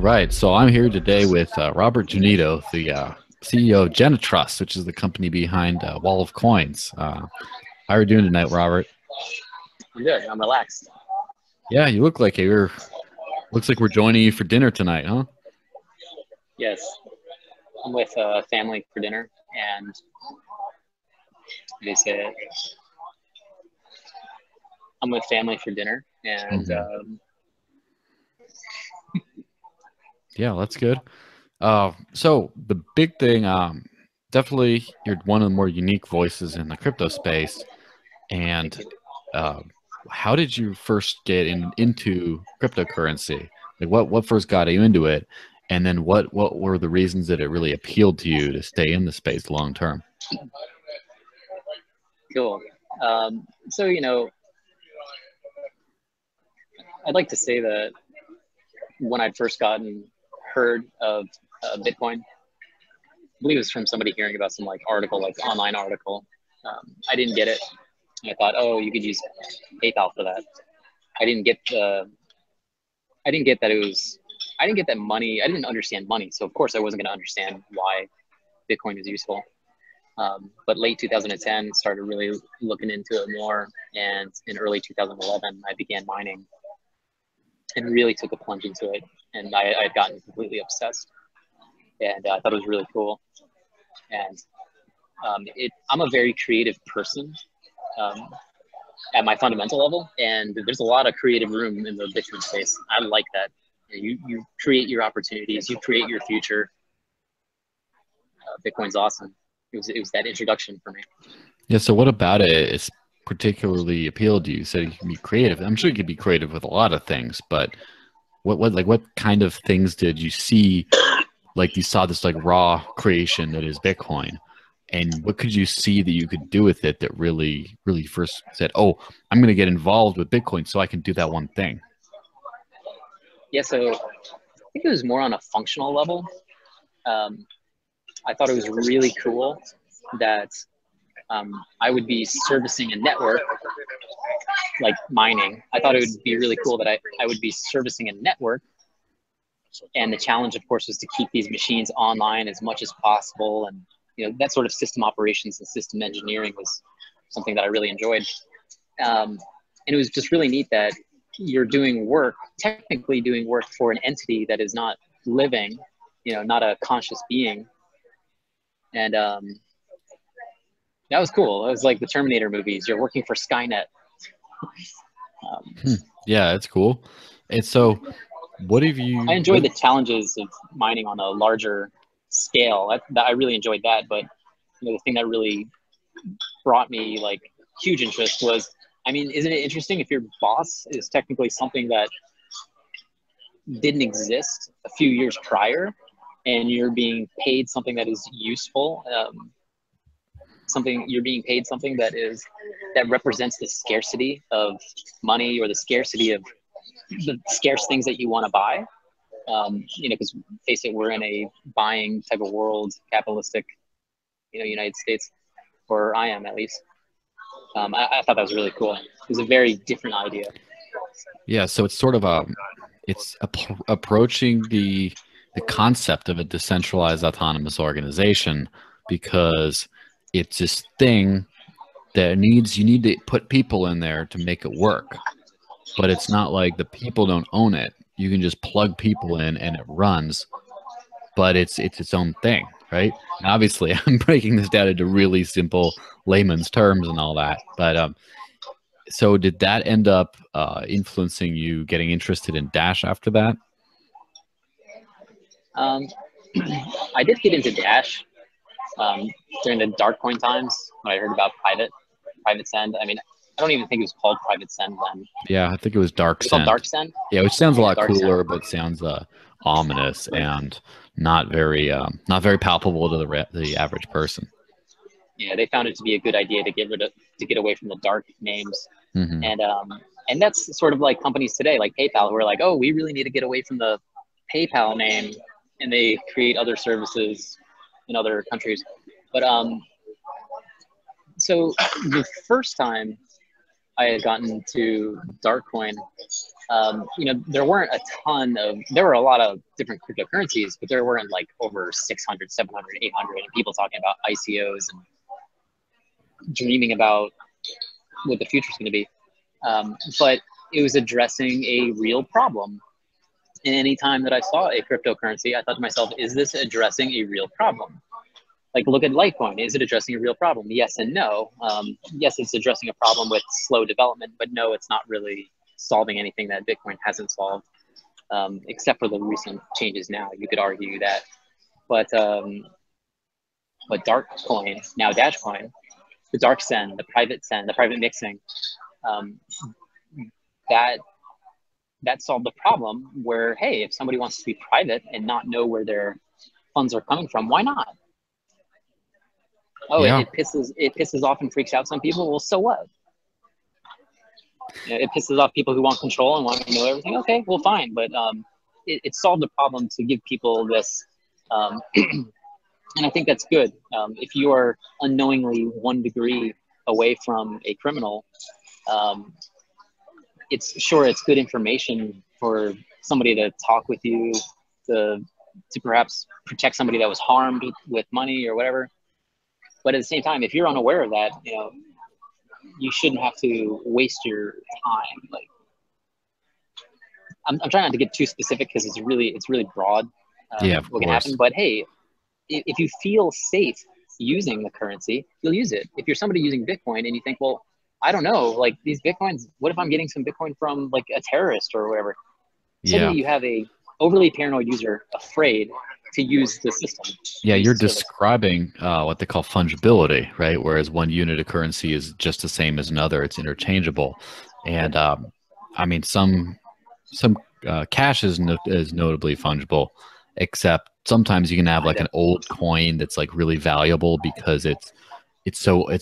right. So I'm here today with Robert Genito, the CEO of Genito, which is the company behind Wall of Coins. How are you doing tonight, Robert? I'm good. I'm relaxed. Yeah, you look like you're. Looks like we're joining you for dinner tonight, huh? Yes, I'm with family for dinner, and they say I'm with family for dinner, and Hmm. Yeah, that's good. So the big thing, definitely, you're one of the more unique voices in the crypto space. thank And you. uh, how did you first get into cryptocurrency? Like, what first got you into it, and then what were the reasons that it really appealed to you to stay in the space long term? Cool. So I'd like to say that when I'd first heard of Bitcoin, I believe it was from somebody hearing about some like article, like online article. I didn't get it. I thought, oh, you could use PayPal for that. I didn't get the. I didn't get that it was. I didn't get that money. I didn't understand money, so of course I wasn't going to understand why Bitcoin is useful. But late 2010, started really looking into it more, and in early 2011, I began mining and really took a plunge into it. And I had gotten completely obsessed, and I thought it was really cool. And I'm a very creative person um, at my fundamental level, and there's a lot of creative room in the Bitcoin space. I like that. You create your opportunities, you create your future. Bitcoin's awesome. It was that introduction for me. Yeah. So what about it is particularly appealed to you? You said you can be creative. I'm sure you could be creative with a lot of things, but what kind of things did you see? Like, you saw this like raw creation that is Bitcoin, and what could you see that you could do with it that really first said, oh, I'm going to get involved with Bitcoin so I can do that one thing? Yeah, so I think it was more on a functional level. Um, I thought it was really cool that I would be servicing a network like mining. I thought it would be really cool that I would be servicing a network. And the challenge, of course, was to keep these machines online as much as possible. And, that sort of system operations and system engineering was something that I really enjoyed. And it was just really neat that you're doing work, technically doing work for an entity that is not living, not a conscious being. And that was cool. It was like the Terminator movies. You're working for Skynet. Um, Hmm. Yeah, it's cool. And so, what have I you? enjoyed What? the challenges of mining on a larger scale. I really enjoyed that. But the thing that really brought me like huge interest was, I mean, isn't it interesting if your boss is technically something that didn't exist a few years prior, and you're being paid something that is useful, something you're being paid something that represents the scarcity of money or the scarcity of the scarce things that you want to buy. Because face it, we're in a buying type of world, capitalistic, United States, or I am at least. I thought that was really cool. It was a very different idea. Yeah, so it's sort of approaching the concept of a decentralized autonomous organization, because it's this thing that you need to put people in there to make it work. But it's not like the people don't own it. You can just plug people in and it runs, but it's its own thing, right? And obviously, I'm breaking this down into really simple layman's terms and all that. But so did that end up influencing you getting interested in Dash after that? Um, I did get into Dash um, during the dark coin times when I heard about private send. I mean, I don't even think it was called private send then. Yeah, I think it was Dark Was it called Send. dark send? Yeah, which sounds a Yeah, lot dark send. cooler, but sounds ominous and not very palpable to the average person. Yeah, they found it to be a good idea to get away from the dark names, Hmm. and and that's sort of like companies today, like PayPal, who are like, oh, we really need to get away from the PayPal name, and they create other services in other countries. But so the first time I had gotten to Darkcoin, There weren't a ton of, there were a lot of different cryptocurrencies, but there weren't like over 600, 700, 800 and people talking about ICOs and dreaming about what the future is going to be. But it was addressing a real problem. And anytime that I saw a cryptocurrency, I thought to myself, is this addressing a real problem? Like, look at Litecoin. Is it addressing a real problem? Yes and no. Yes, it's addressing a problem with slow development, but no, it's not really solving anything that Bitcoin hasn't solved, except for the recent changes now. You could argue that. But dark coin, now Dash coin, the dark send, the private mixing, that solved the problem where, hey, if somebody wants to be private and not know where their funds are coming from, why not? Oh, Yeah. it pisses off and freaks out some people. Well, so what? It pisses off people who want control and want to know everything. Okay, well, fine. But it solved the problem to give people this, and I think that's good. If you are unknowingly 1 degree away from a criminal, it's good information for somebody to talk with you, to perhaps protect somebody that was harmed with money or whatever. But at the same time, if you're unaware of that, you shouldn't have to waste your time. Like, I'm trying not to get too specific because it's really broad. Yeah, of what can course. happen. But hey, if you feel safe using the currency, you'll use it. If you're somebody using Bitcoin and you think, well, I don't know, like these Bitcoins, what if I'm getting some Bitcoin from like a terrorist or whatever? Suddenly you have a overly paranoid user afraid to use the system. Yeah, you're describing what they call fungibility, right? Whereas one unit of currency is just the same as another; it's interchangeable. And I mean, some cash is notably fungible, except sometimes you can have like an old coin that's like really valuable because it's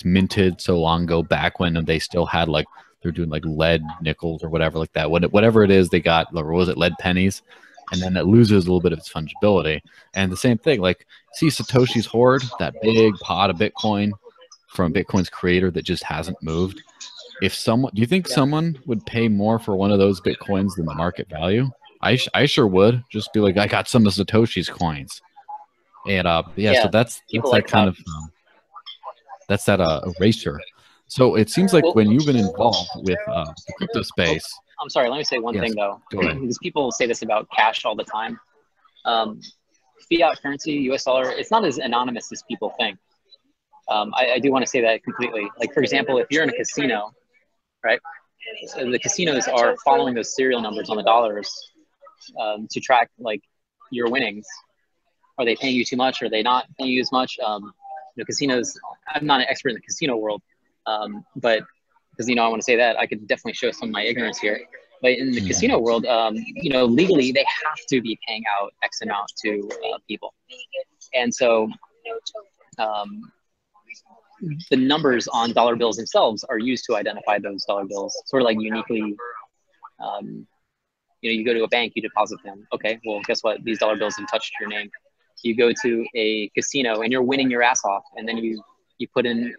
minted so long ago, back when they still had like, they're doing like lead nickels or whatever like that. Whatever it is they got, or was it lead pennies? And then it loses a little bit of its fungibility. And the same thing, like, see Satoshi's Hoard, that big pot of Bitcoin from Bitcoin's creator that just hasn't moved. Do you think someone would pay more for one of those Bitcoins than the market value? I sure would. Just be like, I got some of Satoshi's coins. And so that's that kind of that's that erasure. So it seems like when you've been involved with the crypto space. I'm sorry, let me say one thing though. Go ahead. Because people say this about cash all the time. Fiat currency, US dollar, it's not as anonymous as people think. I do want to say that completely. Like, for example, if you're in a casino, right? So the casinos are following those serial numbers on the dollars to track like your winnings. Are they paying you too much? Are they not paying you as much? Casinos, I'm not an expert in the casino world, but because, I want to say that, I could definitely show some of my ignorance here. But in the casino world, legally, they have to be paying out X amount to people. And so the numbers on dollar bills themselves are used to identify those dollar bills, sort of like uniquely. You go to a bank, you deposit them. Okay, well, guess what? These dollar bills have touched your name. You go to a casino and you're winning your ass off, and then you put in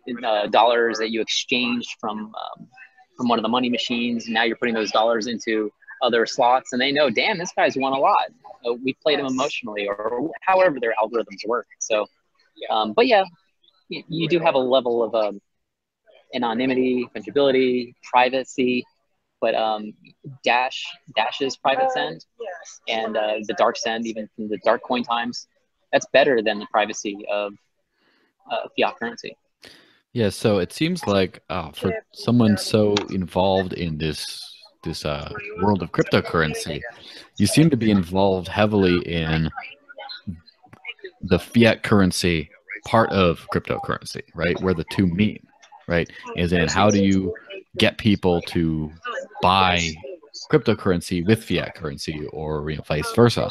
dollars that you exchanged from one of the money machines. And now you're putting those dollars into other slots, and they know, damn, this guy's won a lot. We played him emotionally, or however their algorithms work. So, but yeah, you do have a level of anonymity, fungibility, privacy. But Dash's private send and the dark send, even from the dark coin times, that's better than the privacy of fiat currency. Yeah, so it seems like for someone so involved in this world of cryptocurrency, you seem to be involved heavily in the fiat currency part of cryptocurrency, right? Where the two meet, right? Is in how do you get people to buy cryptocurrency with fiat currency, or vice versa?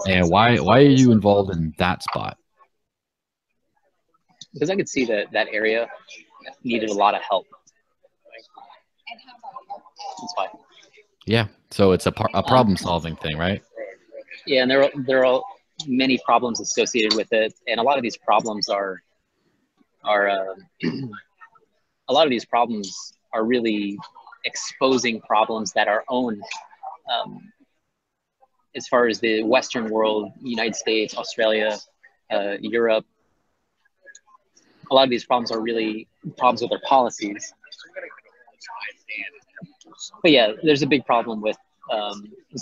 And why are you involved in that spot? Because I could see that area needed a lot of help. That's why. Yeah, so it's a problem solving thing, right? Yeah, and there are many problems associated with it, and a lot of these problems are really exposing problems that are owned as far as the Western world, United States, Australia, Europe, a lot of these problems are really problems with their policies. But yeah, there's a big problem with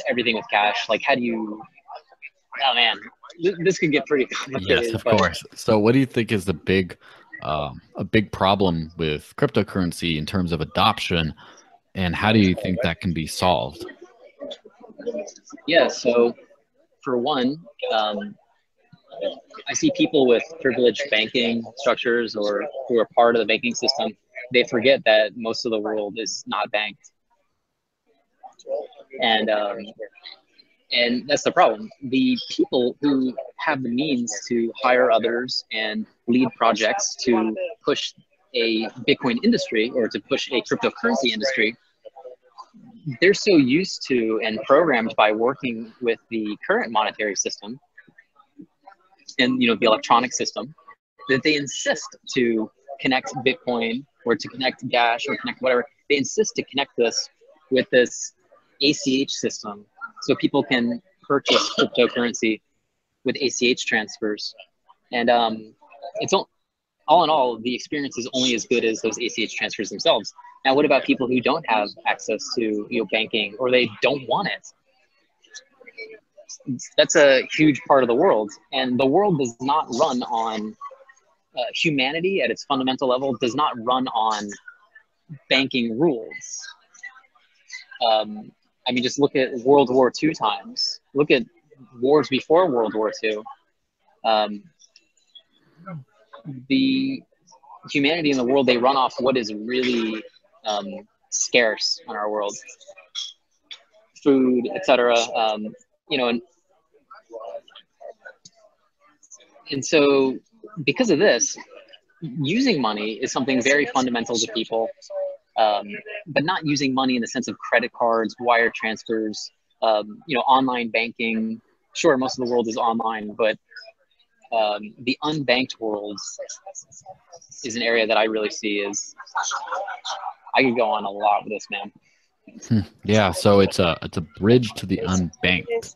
everything with cash. Like, how do you? Oh man, this could get pretty complicated. Yes, of course. So, what do you think is a big problem with cryptocurrency in terms of adoption, and how do you think that can be solved? Yeah. So, for one, I see people with privileged banking structures or who are part of the banking system. They forget that most of the world is not banked, and that's the problem. The people who have the means to hire others and lead projects to push a Bitcoin industry or to push a cryptocurrency industry, they're so used to and programmed by working with the current monetary system and the electronic system that they insist to connect Bitcoin or to connect Dash or connect whatever. They insist to connect this with this ACH system so people can purchase cryptocurrency with ACH transfers. And it's all in all, the experience is only as good as those ACH transfers themselves. Now, what about people who don't have access to banking or they don't want it? That's a huge part of the world, and the world does not run on humanity at its fundamental level does not run on banking rules. I mean, just look at World War II times. Look at wars before World War II. The humanity in the world, they run off what is really scarce in our world, food, etc. And so because of this, using money is something very fundamental to people, but not using money in the sense of credit cards, wire transfers, online banking. Sure, most of the world is online, but the unbanked world is an area that I really see is. I could go on a lot with this, man. Yeah, so it's a bridge to the unbanked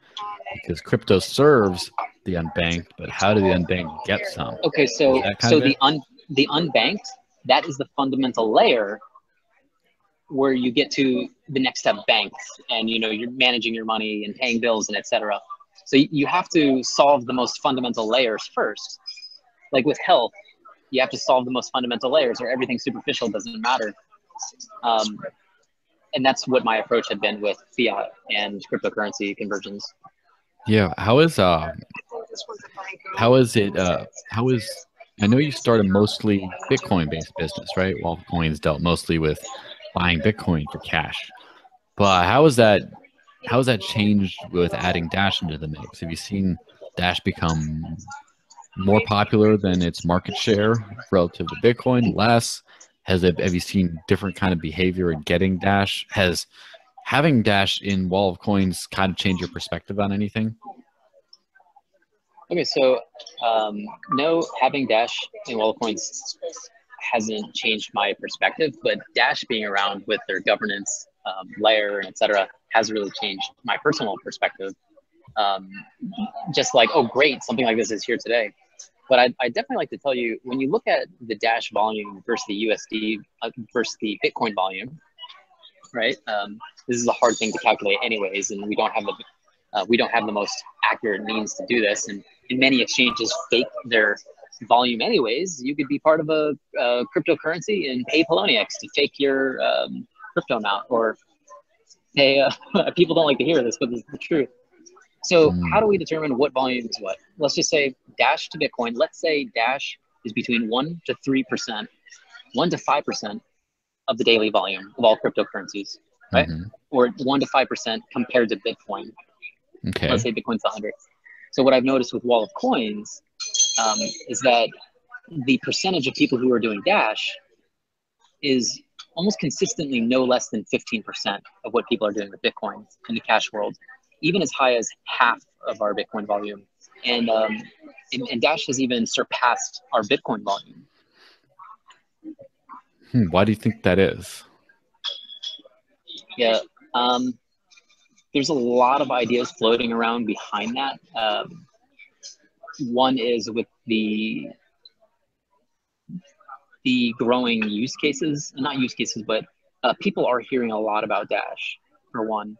because crypto serves the unbanked, but how do the unbanked get some? Okay, so the unbanked, that is the fundamental layer where you get to the next step, banks, and you're managing your money and paying bills and etc. So you have to solve the most fundamental layers first. Like with health, you have to solve the most fundamental layers, or everything superficial doesn't matter. And that's what my approach had been with fiat and cryptocurrency conversions. Yeah, how is I know you started mostly Bitcoin-based business, right? Well, Coins dealt mostly with buying Bitcoin for cash. But how has that changed with adding Dash into the mix? Have you seen Dash become more popular than its market share relative to Bitcoin? Less? Have you seen different kind of behavior in getting Dash? Has having Dash in Wall of Coins kind of changed your perspective on anything? Okay, so no, having Dash in Wall of Coins hasn't changed my perspective, but Dash being around with their governance layer and etc. has really changed my personal perspective. Just like, oh great, something like this is here today. But I definitely like to tell you, when you look at the Dash volume versus the USD versus the Bitcoin volume, right? This is a hard thing to calculate anyways, and we don't have the most accurate means to do this. And many exchanges fake their volume anyways. You could be part of a cryptocurrency and pay Poloniex to fake your crypto amount, or pay. People don't like to hear this, but this is the truth. So how do we determine what volume is what? Let's just say Dash to Bitcoin. Let's say Dash is between 1 to 3%, 1 to 5% of the daily volume of all cryptocurrencies, right? Or 1 to 5% compared to Bitcoin. Okay. Let's say Bitcoin's 100. So what I've noticed with Wall of Coins is that the percentage of people who are doing Dash is almost consistently no less than 15% of what people are doing with Bitcoin in the cash world, even as high as half of our Bitcoin volume. And Dash has even surpassed our Bitcoin volume. Why do you think that is? Yeah. there's a lot of ideas floating around behind that. One is with the growing use cases, not use cases, but people are hearing a lot about Dash, for one.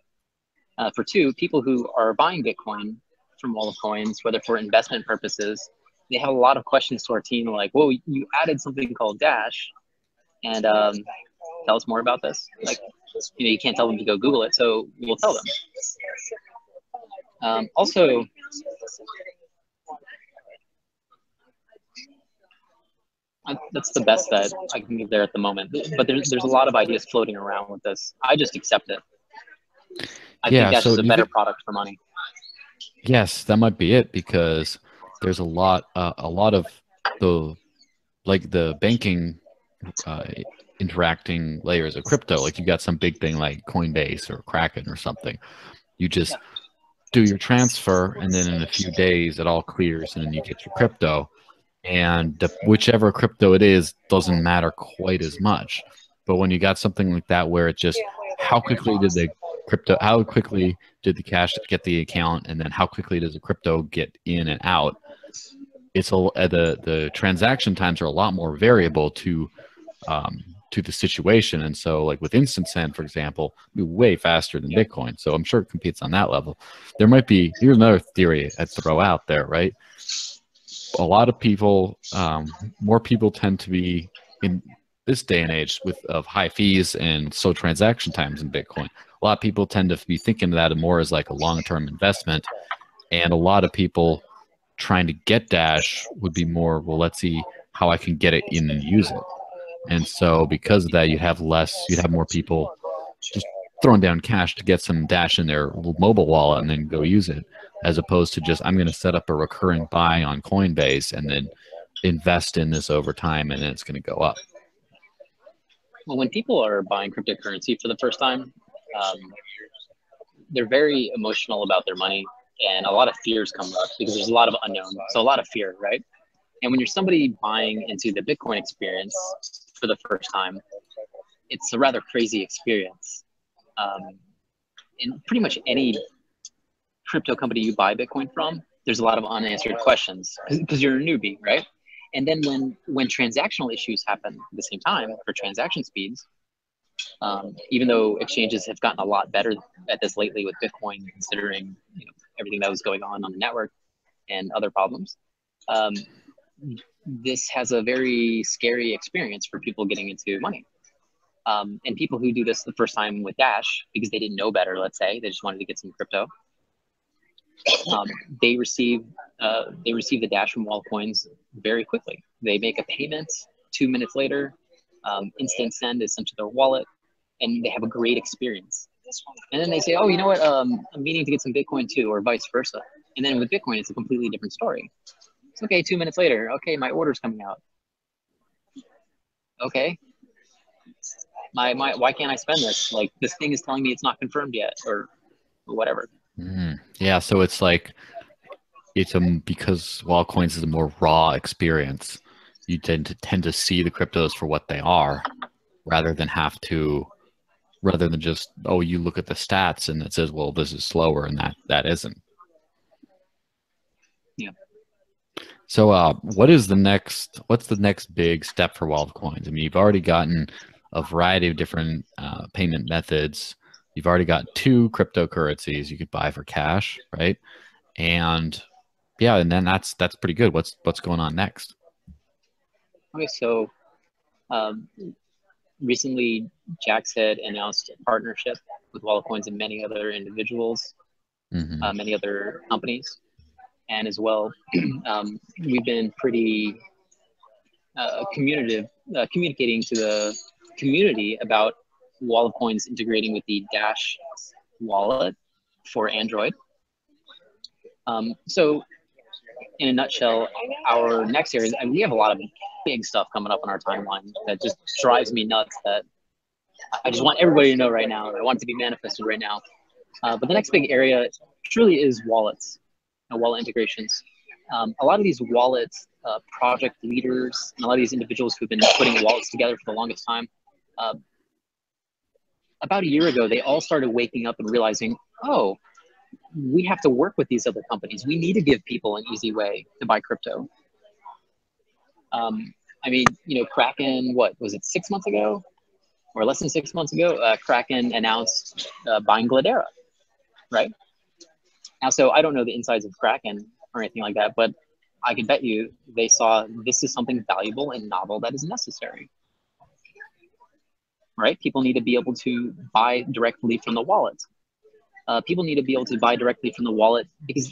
For two, people who are buying Bitcoin from Wall of Coins, whether for investment purposes, they have a lot of questions to our team like, well, you added something called Dash, and tell us more about this. Like, you can't tell them to go Google it, so we'll tell them. Also, that's the best that I can give there at the moment. But there's a lot of ideas floating around with this. I just accept it. I think Dash is a better product for money. Yes, that might be it, because there's a lot of the banking interacting layers of crypto. Like you got some big thing like Coinbase or Kraken or something. You just do your transfer, and then in a few days it all clears, and then you get your crypto. And whichever crypto it is doesn't matter quite as much. But when you got something like that, where it just how quickly did the cash get the account, and then how quickly does the crypto get in and out? It's the transaction times are a lot more variable to the situation. And so like with instant send, for example, it'd be way faster than Bitcoin. So I'm sure it competes on that level. Here's another theory I'd throw out there, right? A lot of people, more people tend to be in this day and age of high fees and slow transaction times in Bitcoin. A lot of people tend to be thinking of that more as like a long-term investment. And a lot of people trying to get Dash would be more, well, let's see how I can get it in and use it. And so because of that, you'd have more people just throwing down cash to get some Dash in their little mobile wallet and then go use it, as opposed to just, I'm going to set up a recurring buy on Coinbase and then invest in this over time, and then it's going to go up. Well, when people are buying cryptocurrency for the first time, they're very emotional about their money, and a lot of fears come up because there's a lot of unknown. So a lot of fear, right? And when you're somebody buying into the Bitcoin experience for the first time, it's a rather crazy experience. In pretty much any crypto company you buy Bitcoin from, there's a lot of unanswered questions because you're a newbie, right? And then when transactional issues happen at the same time for transaction speeds, even though exchanges have gotten a lot better at this lately with Bitcoin, considering everything that was going on the network and other problems, this has a very scary experience for people getting into money. And people who do this the first time with Dash because they didn't know better, let's say, they just wanted to get some crypto, they receive the Dash from Wall Coins very quickly. They make a payment 2 minutes later, instant send is sent to their wallet, and they have a great experience. And then they say, oh, you know what, I'm meaning to get some Bitcoin too, or vice versa. And then with Bitcoin, it's a completely different story. It's okay, 2 minutes later, okay, my order's coming out. Okay, why can't I spend this? Like, this thing is telling me it's not confirmed yet, or whatever. Yeah, so it's like because Wall Coins is a more raw experience, you tend to see the cryptos for what they are, rather than just, oh, you look at the stats and it says, well, this is slower, and that isn't. Yeah. So what's the next big step for Wall of Coins? I mean, you've already gotten a variety of different payment methods. You've already got 2 cryptocurrencies you could buy for cash, right? And yeah, and then that's pretty good. What's going on next? Okay, so recently Jax had announced a partnership with Wall of Coins and many other individuals, many other companies, and as well, we've been pretty communicating to the community about Wall of Coins integrating with the Dash wallet for Android. So in a nutshell, our next area, we have a lot of big stuff coming up on our timeline that just drives me nuts, that I just want everybody to know right now. I want it to be manifested right now. But the next big area truly is wallets, wallet integrations. A lot of these wallets, project leaders, and a lot of these individuals who've been putting wallets together for the longest time, about a year ago, they all started waking up and realizing, oh, we have to work with these other companies. We need to give people an easy way to buy crypto. I mean, Kraken, what was it, 6 months ago or less than 6 months ago? Kraken announced buying Gladera, right? Now, so I don't know the insides of Kraken or anything like that, but I can bet you they saw this is something valuable and novel that is necessary, right? People need to be able to buy directly from the wallet. People need to be able to buy directly from the wallet because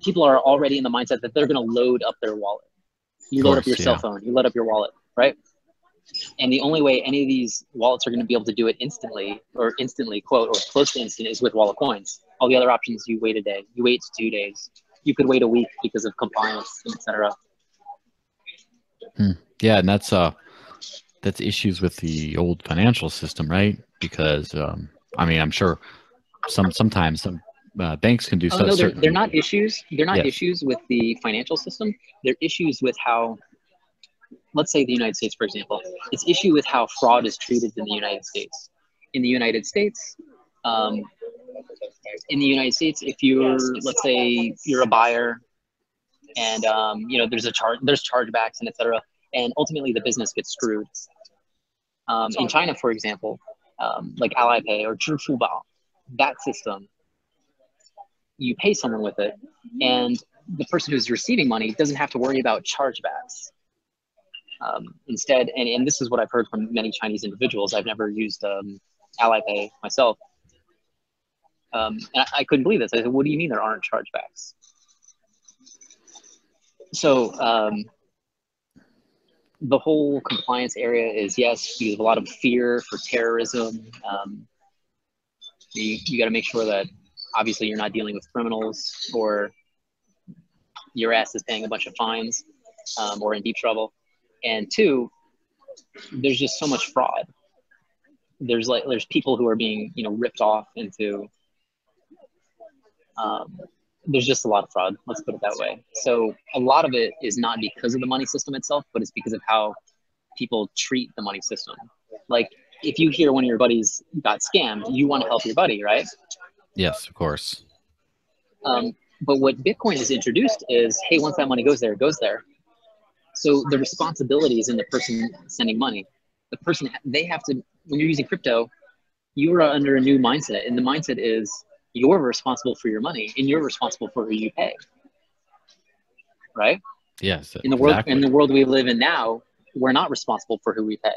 people are already in the mindset that they're going to load up their wallet. You load up your cell phone, you load up your wallet, right? And the only way any of these wallets are going to be able to do it instantly, quote, or close to instant, is with wallet coins. All the other options, you wait a day, you wait 2 days, you could wait a week because of compliance, etc. Yeah, and that's issues with the old financial system, right? Because I mean, I'm sure sometimes some banks can do Oh no, certain. they're not issues. They're not Yes. issues with the financial system. They're issues with how, let's say the United States, for example, it's issue with how fraud is treated in the United States. In the United States, if you're, let's say, you're a buyer, and there's chargebacks and etc., and ultimately the business gets screwed. In China, for example, like Alipay or 支付宝, that system, you pay someone with it, and the person who's receiving money doesn't have to worry about chargebacks. Instead, and this is what I've heard from many Chinese individuals. I've never used Alipay myself. And I couldn't believe this. I said, what do you mean there aren't chargebacks? So the whole compliance area is, yes, you have a lot of fear for terrorism. You got to make sure that obviously you're not dealing with criminals or your ass is paying a bunch of fines or in deep trouble. And two, there's just so much fraud. There's people who are being ripped off into. There's just a lot of fraud. Let's put it that way. So a lot of it is not because of the money system itself, but it's because of how people treat the money system. Like if you hear one of your buddies got scammed, you want to help your buddy, right? Yes, of course. But what Bitcoin has introduced is, hey, once that money goes there, it goes there. So the responsibility is in the person sending money. The person, they have to, when you're using crypto, you are under a new mindset. And the mindset is you're responsible for your money and you're responsible for who you pay. Right? Yes, in the world we live in now, we're not responsible for who we pay.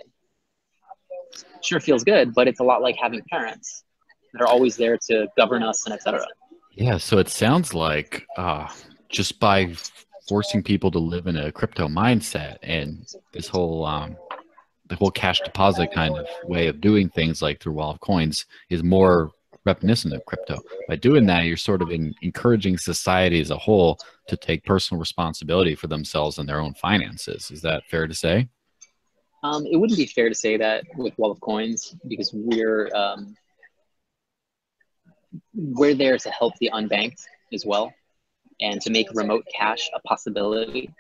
Sure feels good, but it's a lot like having parents that are always there to govern us and etc. Yeah, so it sounds like just by forcing people to live in a crypto mindset and this whole the whole cash deposit kind of way of doing things like through wall of coins is more reminiscent of crypto. By doing that, you're sort of encouraging society as a whole to take personal responsibility for themselves and their own finances. Is that fair to say? It wouldn't be fair to say that with wall of coins because we're there to help the unbanked as well and to make remote cash a possibility.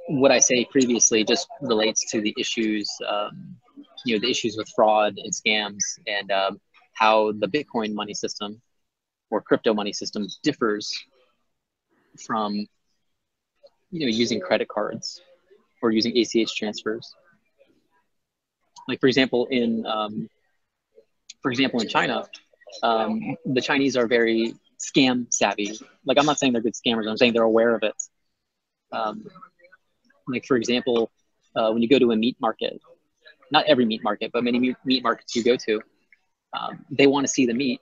What I say previously just relates to the issues, the issues with fraud and scams and how the Bitcoin money system or crypto money system differs from, using credit cards or using ACH transfers. Like for example, in China, the Chinese are very scam savvy. Like I'm not saying they're good scammers. I'm saying they're aware of it. Like for example, when you go to a meat market, not every meat market, but many meat markets you go to, they want to see the meat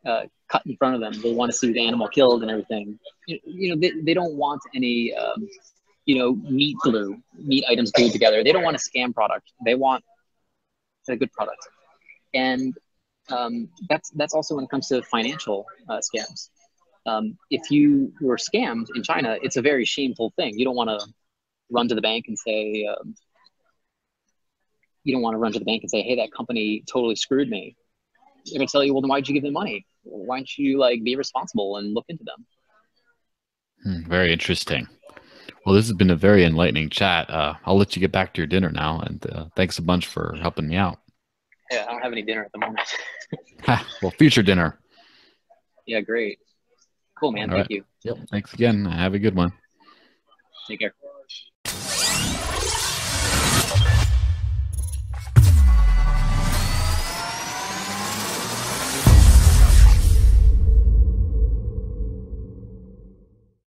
cut in front of them. They want to see the animal killed and everything. They don't want any, meat items glued together. They don't want a scam product. They want a good product. And that's also when it comes to financial scams. If you were scammed in China, it's a very shameful thing. You don't want to run to the bank and say, hey, that company totally screwed me. They're going to tell you, well, then why'd you give them money? Why don't you be responsible and look into them? Very interesting. Well, this has been a very enlightening chat. I'll let you get back to your dinner now. And thanks a bunch for helping me out. Yeah, I don't have any dinner at the moment. Well, future dinner. Yeah, great. Cool, man. All Thank right. you. Yep. Thanks again. Have a good one. Take care.